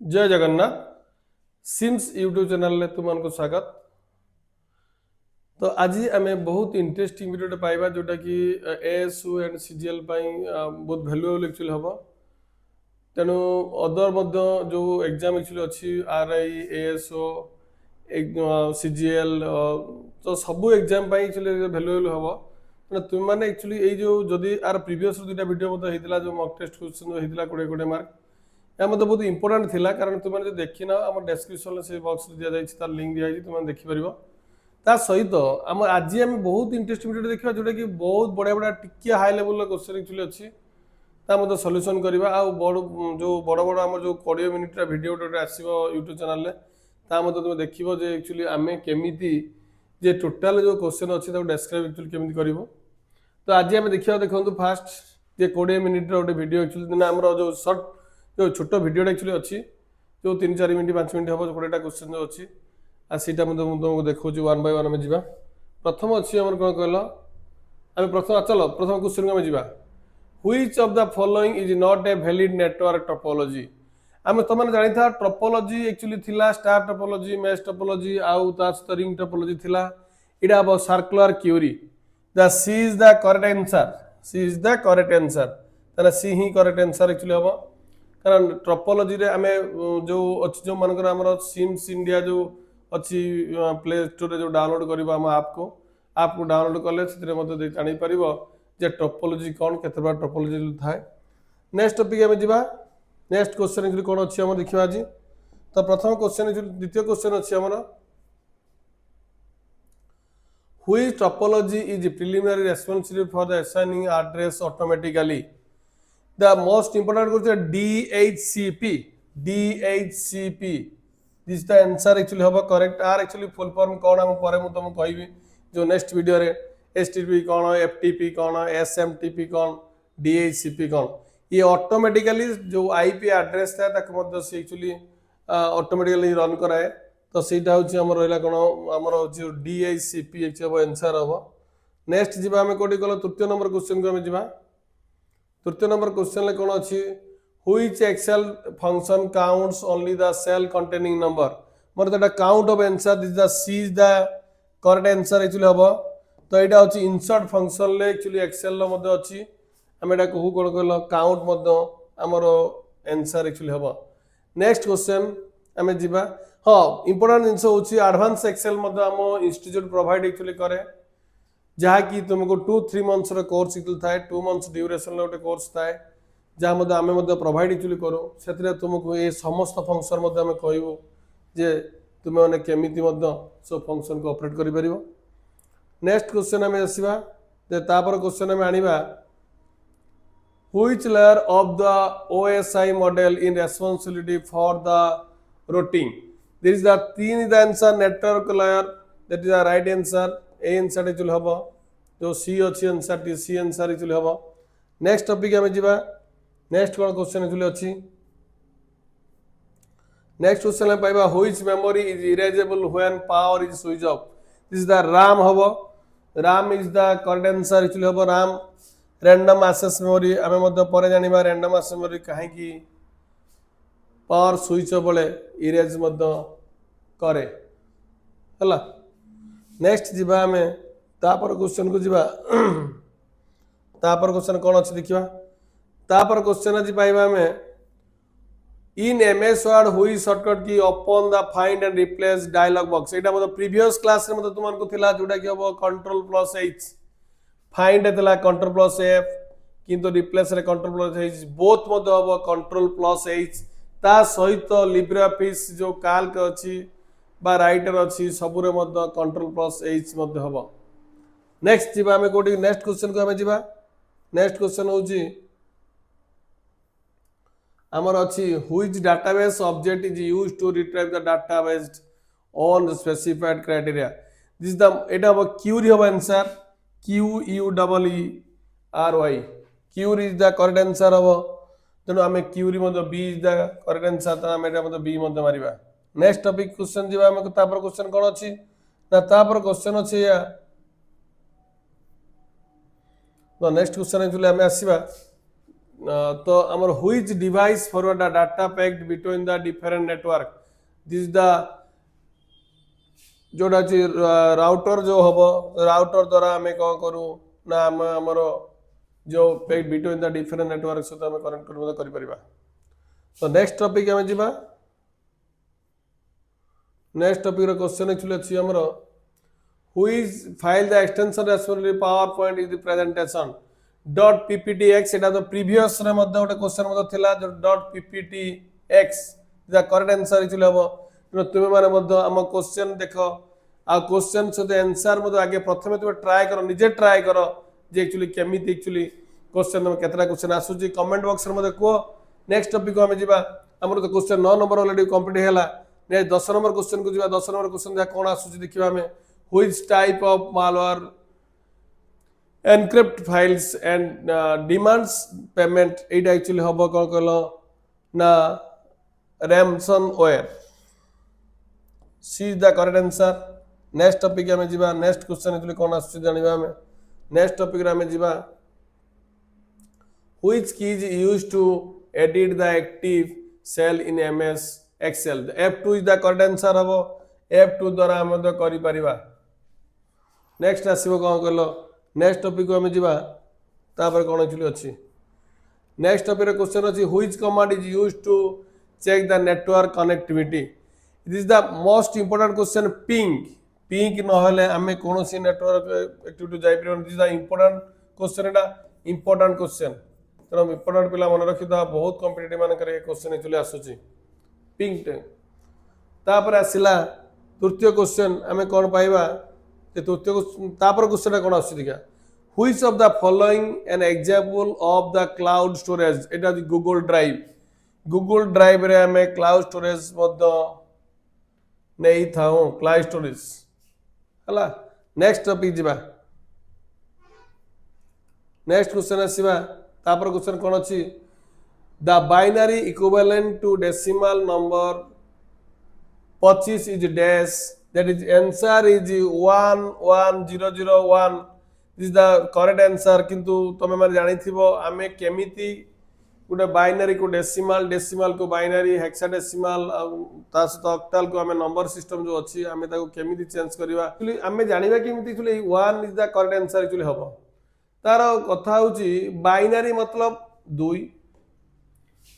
जय Jagannath CIMS YouTube channel में तुमको स्वागत। तो आज आम बहुत इंटरेस्टिंग वीडियो पाइबा जोटा कि एएसयू एंड सीजीएल बहुत भैल्युएबल एक्चुअली हम तेणु अदर जो एग्जाम एक्चुअली अच्छी आरआई एएसओ सीजीएल तो सबू एग्जाम एक्चुअली भैल्युएबल हम तुम मैंने एक्चुअली ये जो जदि आर प्रीवियस दुटा वीडियो होता जो मॉक टेस्ट क्वेश्चन होता 20 मार्क या मतलब बहुत इंपोर्टाट थिला कारण तुम जो देखना आम डेस्क्रिप्शन से बॉक्स दि जाए लिंक दिखाई तुम देखिपर ता सहित आम आज आम बहुत इंटरेस्टिंग वीडियो देखा जोटा कि बहुत बढ़िया बढ़िया टिके हाई लेवल क्वेश्चन एक्चुअली अच्छी ता सल्यूशन करवा आ बड़ जो बड़ बड़ आम जो 20 मिनिट वीडियो आसो यूट्यूब चैनल तुम देख एक्चुअली आम केमी जे टोटाल जो क्वेश्चन अच्छी डेस्क्राइब एक्चुअली केमी कर तो आज आम देखा देखो फास्ट जे 20 मिनिट गोटे वीडियो एक्चुअली आम जो सर्ट जो छोट वीडियो एक्चुअली अच्छी जो 3-4 मिनट 5 मिनट हम 20टा क्वेश्चन जो अच्छी आईटा तुमको देखा वन बाय वन आम जा प्रथम अच्छी आम कौन कहल आम प्रथम चलो प्रथम क्वेश्चन को आम जा which of the following is not a valid network topology आम तुमने जानी था टोपोलॉजी एक्चुअली थिला स्टार टोपोलॉजी मैश टोपोलॉजी आउ ता सहित रिंग टोपोलॉजी थिला इटा अब सर्कुलर क्यूरी the C is the correct answer C is the correct answer ताना सी ही करेक्ट आंसर एक्चुअली हम कारण ट्रोपोलॉजी रे आमे जो अच्छी जो मानकर हमर सिम्स इंडिया जो अच्छी प्ले स्टोर जो डाउनलोड करबा हम ऐप को डाउनलोड करले सेतरे मते जानि परिबो जे ट्रोपोलॉजी कोन केते बार ट्रोपोलॉजी थाए। नेक्स्ट टॉपिक हम जिबा नेक्स्ट क्वेश्चन एक्चुअली कोन अछि हम देखिबा आज तो प्रथम क्वेश्चन द्वितीय क्वेश्चन अछि हमर which topology is preliminary responsible for the assigning address automatically the most important question DHCP DHCP this is the answer actually hoba correct are actually full form कौन हम परे मु तुमको कहबी जो नेक्स्ट वीडियो रे STP कौन FTP कौन SMTP कौन DHCP कौन ये ऑटोमेटिकली जो IP एड्रेस था ताको मध्य से एक्चुअली ऑटोमेटिकली रन कराए तो सेटा होची हमर रहला कोन हमर जो DHCP एक्चुअली आंसर होबो। नेक्स्ट जिबा हम कोडी कलो तृतीय नंबर क्वेश्चन को हम जिबा तृतीय नंबर क्वेश्चन कौन अच्छी which Excel function counts only the cell containing number मतलब count of answer this the C is the correct answer actually हम तो यहाँ हूँ इंसर्ट फंक्शन ले एक्चुअली एक्सेल अच्छी आम एटा कहू कौन कहल काउंट आमर आंसर एक्चुअली हम। नेक्स्ट क्वेश्चन आम जा हाँ इंपोर्टेंट जिनस हूँ एडवांस एक्सेल आम इंस्टीट्यूट प्रोवाइड एक्चुअली करे जहाँकि तुमको 2-3 मंथ्स कोर्स थाए 2 मंथ्स ड्यूरेशन गोटे कोर्स थाए जहाँ आम प्रोवाइड एक्चुअली करूँ से तुमको ये समस्त फंक्शन आम कहूँ जे तुम्हें मैंने केमी सब फंक्शन को ऑपरेट कर। नेक्स्ट क्वेश्चन आम आसवा तापर क्वेश्चन आम आनिबा which layer of the OSI model in responsibility for the routing this is the 3 is the answer network layer that is the right answer a answer actually हम जो C अच्छी answer T C answer actually हम। Next topic आम जा next कौन question actually अच्छी next question पाइबा which memory is erasable when power is switch off this is the RAM हम RAM is the correct answer actually हम RAM random access memory आम पर जाना रैंडम एक्सेस मेमोरी कहीं power switch off बेले erase करे हला। नेक्स्ट जीवा आम तापर क्वेश्चन को जीवा तापर क्वेश्चन कौन अच्छी देखा तापर क्वेश्चन आज पाइबा आम इन MS वर्ड हुई शॉर्टकट की open the find and replace dialog box एटा मतलब प्रीवियस क्लास रे मतलब तुमको थिला जोटा कि हम Ctrl+H फाइंड एतला Ctrl+F किंतु रिप्लेस रे Ctrl+H बोथ मतलब हम Ctrl+H ता सहित लिब्रे ऑफिस जो कैल्क अच्छी बा राइटर अच्छी सबुरे Ctrl+H हम। नेक्स्ट जीवा आम कोटी नेक्स्ट क्वेश्चन को आम जीवा नेक्स्ट क्वेश्चन होची आमर अच्छी which database object is used to retrieve the data based on specified criteria this the एटा हम क्यूरी हम answer QUEERY query is the correct answer हम तेणु आम query B is the correct answer आम एटा बी मारिबा। नेक्स्ट टॉपिक क्वेश्चन जीवा हम तापर क्वेश्चन कौन अच्छी ना तापर क्वेश्चन अच्छी या नेक्स्ट क्वेश्चन एक्चुअली आम आसवा तो आमर which device forward the data packed between the different network this the जोटा अच्छी राउटर जो हम राउटर द्वारा आम कौन करूँ ना आमर जो packed between the different network सहित आम कनेक्ट कर। तो नेक्स्ट टॉपिक आम जा नेक्स्ट टॉपिक रो क्वेश्चन एक्चुअली अच्छी हमर which file the extension responsible PowerPoint is the presentation dot PPTX एटा तो प्रीवियस रे मध्ये गोटे क्वेश्चन मध्ये थिला जो dot PPTX the correct answer actually हबो तुमे माने मध्ये हम क्वेश्चन देखो आ क्वेश्चन सहित आंसर मध्ये आगे प्रथमे तुम ट्राई करो निजे ट्राई करो जे एक्चुअली केमिति एक्चुअली क्वेश्चन केतरा क्वेश्चन आसुची कमेंट बॉक्स रे मध्ये को नेक्स्ट टॉपिक को हम जिबा हमर तो क्वेश्चन 9 नंबर ऑलरेडी कंप्लीट हैला ने 10 नंबर क्वेश्चन को जिबा 10 नंबर क्वेश्चन जा कोन आसुची देखिबा हमें which type of malware encrypt files and demands payment it actually hobo kon kolo na ransomware C is the correct answer next topic ame jiba next question actually kon asu janiba ame next topic ame jiba which key is used to edit the active cell in MS Excel the F2 is the correct answer hobo F2 द्वारा हम तो करि परिबा next आसीबो kon kolo next topic को हमें जीवा तापर कौन एक्चुअली अच्छी नेक्स्ट टॉपिक रे क्वेश्चन अच्छी which command is used to check the network connectivity it is the most important question ping ping न होले हमें कौन सी नेटवर्क एक्टिविटी जाई परन it is the important question एटा इंपोर्टेंट क्वेश्चन तनो इंपोर्टेंट पिला मन रखि दा बहुत कॉम्पिटिटिव मान करे क्वेश्चन एक्चुअली आसुची पिंग तापर आसिला तृतीय क्वेश्चन हमें कौन पाइबा तापर क्वेश्चन कौन आसुचिका which of the following an example of the cloud storage एटा गूगल ड्राइव रे हमें क्लाउड स्टोरेज मध्य नहीं थाओ क्लाउड स्टोरेज हला नेक्स्ट टॉपिक जिबा नेक्स्ट क्वेश्चन आसीबा तापर क्वेश्चन कौन अछि the binary equivalent to decimal number 25 is dash that is answer is 11001 this is the correct answer किंतु तमे माने जानि थिबो आमे केमिति गुटे बाइनरी को डेसिमल को बाइनरी हेक्साडेसिमल ता सहित ऑक्टल को आमे नंबर सिस्टम जो अछि आमे ताको केमिति चेंज करबा एक्चुअली आमे जानिबा केमिति actually 1 is the correct answer actually हबो तार कथा होची बाइनरी मतलब 2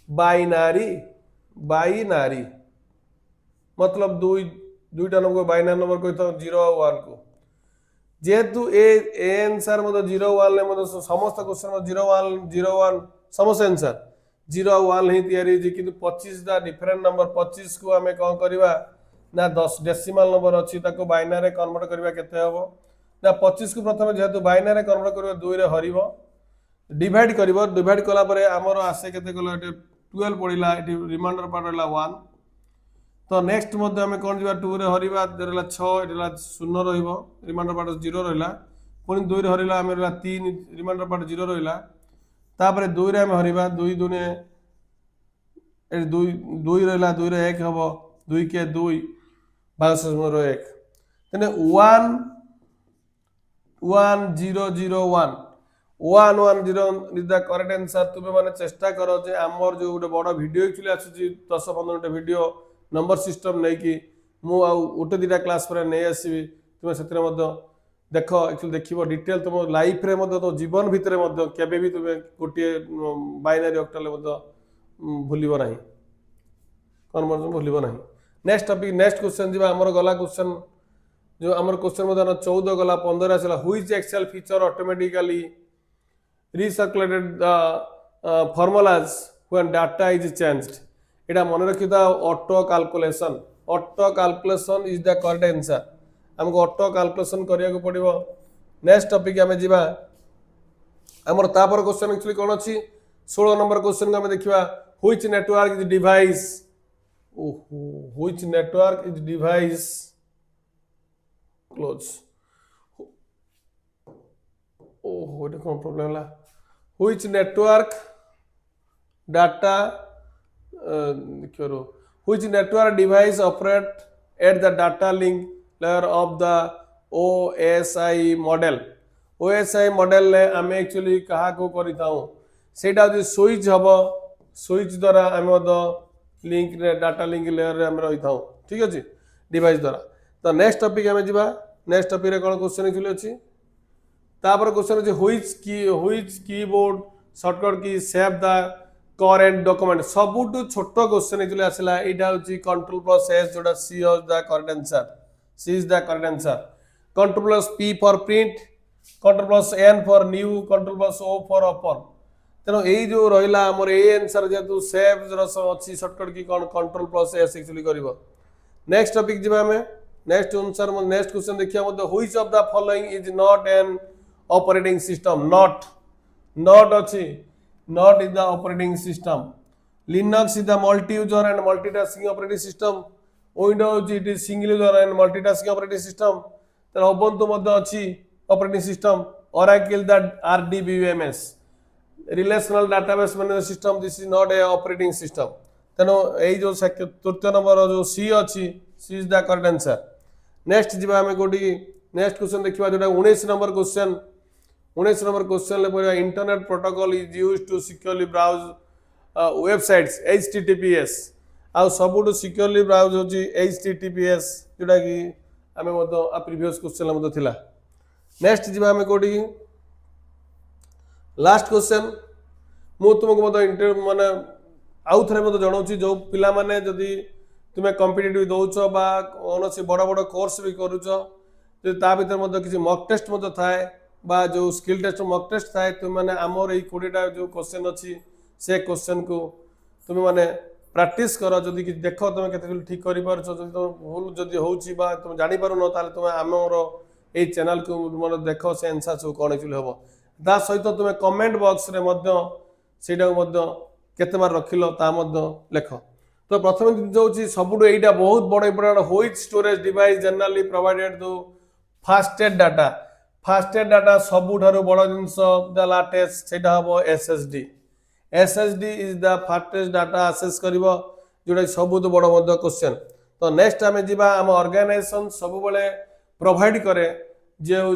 बाइनरी मतलब 2 दुईटा नंबर बाइनरी नंबर को तो 0 और 1 को जेहेतु ए आंसर मतलब 0 1 ले मतलब समस्त क्वेश्चन में 0 1 समस्त आंसर 0 1 ही तयारी जे किंतु 25 दा डिफरेंट नंबर 25 को हमें कोन करबा ना 10 डेसिमल नंबर अछि ताको बाइनरी कन्वर्ट करबा केते हबो ना 25 को प्रथम जेहेतु बाइनरी कन्वर्ट करबा 2 रे हरिबो डिवाइड कला परे हमर आसे केते कला 12 पडिला एटी रिमाइंडर पार्ट रहला 1 तो नेक्स्ट मध्य हमें कौन जीवा 2 रे हरिबा देला 6 एला 0 रहइबो रिमाइंडर पार्ट 0 रहला पुनी 2 रे हरिला हमें रहला 3 रिमाइंडर पार्ट 0 रहला तापर 2 रे हमें हरिबा 2 दुने ए 2 रहला 2 रे 1 हबो 2 के 2 भाग 1 तने 1 1 0 0 1 1 1 0 इज द करेक्ट आंसर तुमे माने चेष्टा करो जे हमर जो गोटे बड़ वीडियो एक्चुअली आछी 10 15 मिनट वीडियो नंबर सिस्टम नहीं कि मु गोटे दुटा क्लास पर नहीं आसबि तुम से देख एक्चुअली देखो डिटेल तुम लाइफ रे तो जीवन भितर केबे भी तुम गोटे बाइनरी ऑक्टल भूलिबो नहीं कन्वर्जन भूलिबो नहीं नेक्स्ट टॉपिक नेक्स्ट क्वेश्चन जीवा हमर गला क्वेश्चन जो हमर क्वेश्चन मदन 14 गला 15 आसला which Excel feature automatically recirculated the formulas when data is changed एटा मन रखि दा auto calculation is the correct answer हमको ऑटो कैलकुलेशन करिया को पड़िबो नेक्स्ट टॉपिक हमें जीवा हमर तापर क्वेश्चन एक्चुअली कोन अछि 16 नंबर क्वेश्चन को हमें देखिबा which network is device which network is device close एटा कोन प्रॉब्लम ला which network data which network device operate at the data link layer of the OSI model ले हमें एक्चुअली कहा को करिताऊ सेटा जो स्विच हम स्विच द्वारा आम लिंक डाटा लिंक लेयर रे आम रही था ठीक अच्छे डिवाइस द्वारा। तो नेक्स्ट टॉपिक आम जा नेक्स्ट टॉपिक कौन क्वेश्चन एक्चुअली अच्छी तापर क्वेश्चन अच्छे हुईच कीबोर्ड शॉर्टकट की सेव द करेंट डॉक्यूमेंट सबुठ छोट क्वेश्चन एक्चुअली आसला यहाँ हूँ कंट्रोल प्लस एस जोटा C is the correct answer C is the correct answer control plus P for print control plus N for new control plus O for open तेणु यही जो रहा आमर ए आंसर जेहतु सेव अच्छी shortcut की कौन कंट्रोल प्लस एस एक्चुअली कर नेक्स्ट टॉपिक जी आम नेक्स्ट आंसर नेक्स्ट क्वेश्चन देखिए which of the following is not an operating system not अच्छी not is the operating system linux is the multi user and multitasking operating system windows it is single user and multitasking operating system then ubuntu madhya achi operating system oracle the rdbms relational database management system this is not a operating system then ei jo तृतीय number जो C अच्छी C is the correct answer next जी आम कोटी next question देखा जो 19 number question 19 number question पढ़ा internet protocol is use to securely browse websites HTTPS आउ सबुठ सिक्योरली ब्राउज होची HTTPS जोटा कि आम प्रीवियस क्वेश्चन थिला नेक्स्ट जी आम कोटी लास्ट क्वेश्चन मु तुमको माने आउ थे मतलब जनाऊँ जो पिला माने जदि तुम्हें कॉम्पिटिटिव दौच बा कौन बड़ बड़ कोर्स भी करुच ता भर किसी मक टेस्ट थाए बा जो स्किल टेस्ट मक टेस्ट थाए तुम मैंने आमर ये 20टा जो क्वेश्चन अच्छी से क्वेश्चन को तुम मैंने प्रैक्टिस कर जदि देख तुम के ठीक कर भूल जदि हो तुम जापर न तुम आमर ये चैनल को मतलब देख से आंसर सब कौन एक्चुअली हम ता सहित तुम कमेंट बॉक्स रे केते बार रखिल ता लेख। तो प्रथम जो सबुठ यहाँ बहुत बड़ important which storage device generally provided to fastest data सबुठार बड़ जिनस द लाटेस्ट से हम SSD is the fastest data access कर जोटा सब बड़ क्वेश्चन। तो नेक्स्ट आम जा आम ऑर्गेनाइजेशन सब बेले प्रोवाइड करे जे हूँ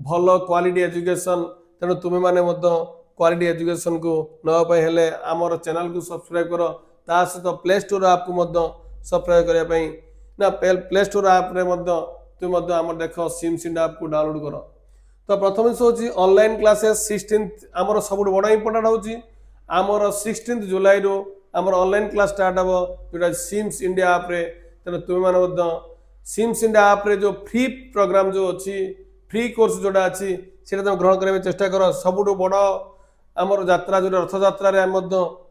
भल क्वालिटी एजुकेशन तेणु तुम्हें माने क्वालिटी एजुकेशन को नापी हेले आमर चैनल को सब्सक्राइब कर ता सहित प्ले स्टोर ऐप को सब्सक्राइब करने ना प्ले स्टोर ऐप रे तुम आम देख सिमसिंड ऐप को डाउनलोड कर। तो प्रथम हूँ ऑनलाइन क्लासेस 16 आमर सब बड़ इंपोर्टेंट हूँ आमर 16 जुलाई रू आमर ऑनलाइन क्लास स्टार्ट हम जो सिम्स इंडिया ऐप रे तेना तुम्हें सिम्स इंडिया ऐप रे जो फ्री प्रोग्राम जो अच्छी फ्री कोर्स जोटा अच्छी से तुम ग्रहण करने चेष्टा कर सबुठ बड़ आमर यात्रा जो रथ यात्रा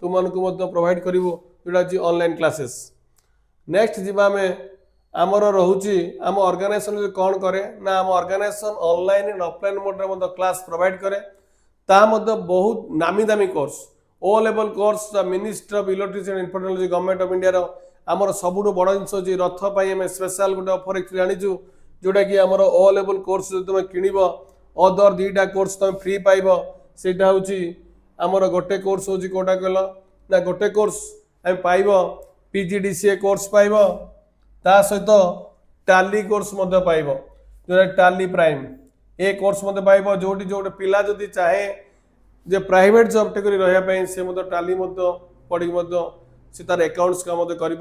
तुमको प्रोवाइड करूँ जोटा ऑनलाइन क्लासेस। नेक्स्ट जीवा आमर रोचे आम ऑर्गेनाइजेशन कौन करे ना आम organization online and offline mode class provide करे ता बहुत नामी दामी course O level course ministry of electricity and information government of India आमर सबुठ बड़ जिन रथ पर स्पेशल गोटे ऑफर एक्चुअली आनीचु जोटा कि आमर ओ लेवल कोर्स तुम किणव अदर 2टा कोर्स तुम फ्री पाइब सेटा हूँ आमर गोटे कोर्स हूँ कौटा कहल ना गोटे कोर्स आम पाइब PGDCA कोर्स पाइब ता सहित टाली कोर्स पाइब जो टाली प्राइम ए कोर्स पाइब जोटी जो पिला जदि चाहे जे प्राइवेट जॉब टेक रही से टाली पढ़ी से तार अकाउंट्स काम कर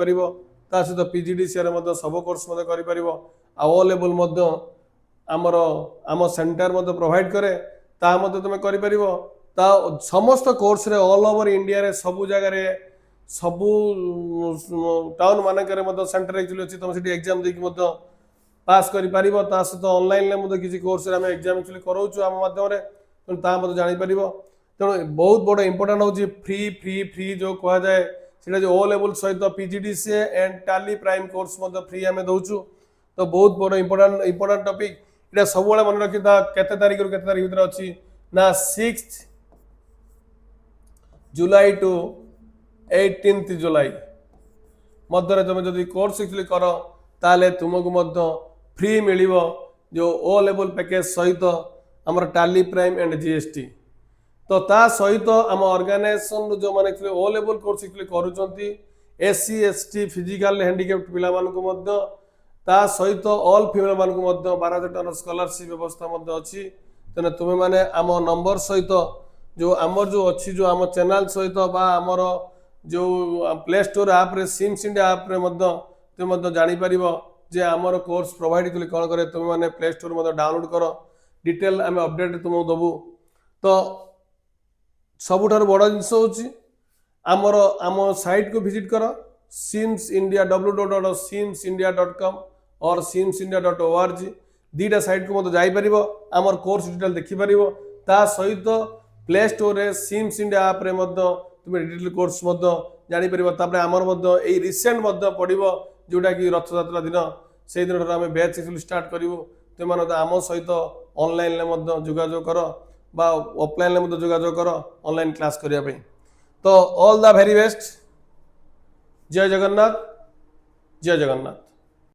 सहित PGDCA सब कोर्स कर ओ लेवल आमर आम सेंटर प्रोवाइड करे ता तुम कर समस्त कोर्स रे ऑल ओवर इंडिया रे सबु जगह रे सबु टाउन मानक सेंटर एक्चुअली अच्छी तुम से एग्जाम देकी पास कर सहित ऑनलाइन किसी कोर्स आम एग्जाम एक्चुअली कराऊँ आम माध्यम जापर तेणु बहुत बड़ इंपोर्टेंट हूँ फ्री फ्री फ्री जो कह जाए जो ओ लेवल सहित PGDCA एंड टाली प्राइम कोर्स फ्री आम दौचु। तो बहुत बड़ इंपोर्टेंट टॉपिक ये सब मन रखी था केते तारीख रू केते तारीख भीतर अच्छी ना 6 जुलाई टू 18 जुलाई मध्य तुम जब कोर्स एक्चुअली कर ताले तुमको फ्री मिल जो ओ लेवल पैकेज सहित आमर टाली प्राइम एंड GST। तो ता सहित आम ऑर्गेनाइजेशन जो मैंने ओ लेवल कोर्स एक्चुअली करुँच SC ST फिजिकल हैंडिकैप्ड पिला ता सहित ऑल फीमेल मान 12,000 टका स्कॉलरशिप व्यवस्था अच्छी तेना तुम्हें माने आम नंबर सहित जो आमर जो अच्छी जो आम चैनल सहित बा आमर जो प्ले स्टोर आप रे सिम्स इंडिया आप रे तुम जानी परिबो जे आमर कोर्स प्रोवाइड कली कौन करे तुम मैंने प्ले स्टोर डाउनलोड कर डिटेल आम अपडेट तुमको दबु तो सबुठार बड़ जिनस हूँ आमर आम साइट को विजिट कर सिम्स इंडिया www.simsindia.com और simsindia.org दीटा साइट को मत जापर आमर कोर्स डिटेल देखिपर ता सहित प्ले स्टोर रे सिम्स इंडिया आप रे तुम डिटेल कोर्स जापर आमर रिसेंट पड़ो जोटा कि रथ यात्रा दिन से दिन आम बैच स्टार्ट करूँ तुम आम सहित ऑनलाइन जोगाजोग कर बा ऑफलाइन जोगाजोग कर ऑनलाइन क्लास करने तो ऑल द वेरी बेस्ट जय जगन्नाथ जय जगन्नाथ।